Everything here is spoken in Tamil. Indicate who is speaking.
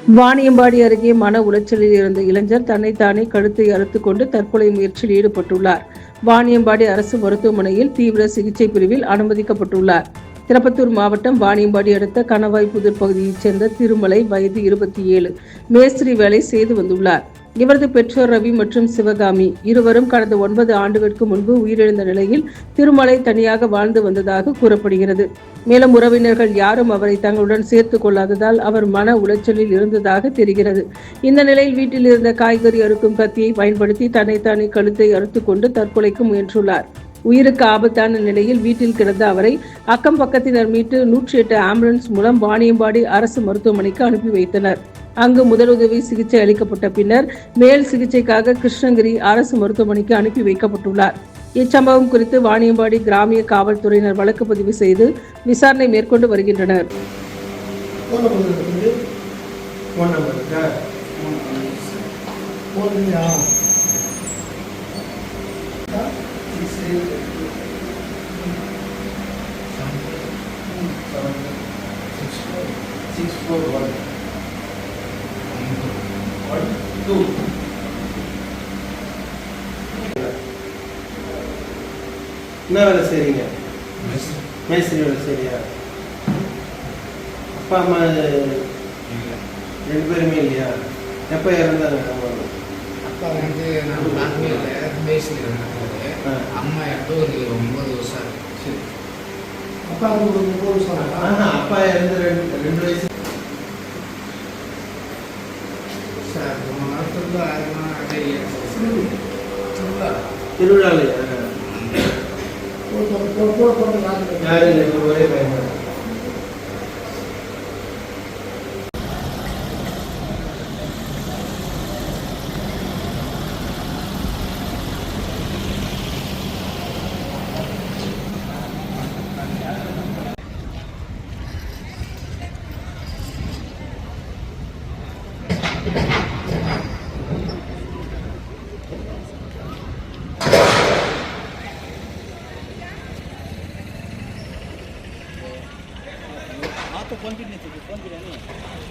Speaker 1: வாணியம்பாடி அருகே மன உளைச்சலில் இருந்த இளைஞர் தன்னைத்தானே கழுத்தை அறுத்துக் கொண்டு தற்கொலை முயற்சியில் ஈடுபட்டுள்ளார். வாணியம்பாடி அரசு மருத்துவமனையில் தீவிர சிகிச்சை பிரிவில் அனுமதிக்கப்பட்டுள்ளார். திருப்பத்தூர் மாவட்டம் வாணியம்பாடி அடுத்த கணவாய்புதூர் பகுதியைச் சேர்ந்த திருமலை, வயது 27, மேஸ்திரி வேலை செய்து வந்துள்ளார். இவரது பெற்றோர் ரவி மற்றும் சிவகாமி இருவரும் கடந்த 9 ஆண்டுகளுக்கு முன்பு உயிரிழந்த நிலையில் திருமலை தனியாக வாழ்ந்து வந்ததாக கூறப்படுகிறது. மேலும் உறவினர்கள் யாரும் அவரை தங்களுடன் சேர்த்துக் கொள்ளாததால் அவர் மன உளைச்சலில் இருந்ததாக தெரிகிறது. இந்த நிலையில் வீட்டில் இருந்த காய்கறி அறுக்கும் கத்தியை பயன்படுத்தி தன்னைத்தானே கழுத்தை அறுத்துக் கொண்டு தற்கொலைக்கு முயன்றுள்ளார். உயிருக்கு ஆபத்தான நிலையில் வீட்டில் கிடந்த அவரை அக்கம் பக்கத்தினர் மீட்டு 108 ஆம்புலன்ஸ் மூலம் வாணியம்பாடி அரசு மருத்துவமனைக்கு அனுப்பி வைத்தனர். அங்கு முதலுதவி சிகிச்சை அளிக்கப்பட்ட பின்னர் மேல் சிகிச்சைக்காக கிருஷ்ணகிரி அரசு மருத்துவமனைக்கு அனுப்பி வைக்கப்பட்டுள்ளார். இச்சம்பவம் குறித்து வாணியம்பாடி கிராமிய காவல்துறையினர் வழக்கு பதிவு செய்து விசாரணை மேற்கொண்டு வருகின்றனர்.
Speaker 2: என்ன வேலை செய்றீங்க? மேஸ்திரி வேலை செய்றியா? அப்பா அம்மா 2 பேருமே இல்லையா? எப்போ இறந்தாங்க?
Speaker 3: அப்பா வந்து நான் பார்க்கவே மேஸ்திரி நடந்தது. அம்மா எப்போ ஒரு 9 வருஷம் ஆச்சு.
Speaker 2: அப்பா ஒரு 9 வருஷம். அப்பா இறந்து 2 வயசு.
Speaker 3: சார் ரொம்ப நாட்கள்
Speaker 2: திருவிழாலையா? யாரு ஒரே பையன்?
Speaker 4: तो फोन भी नहीं थी, फोन भी नहीं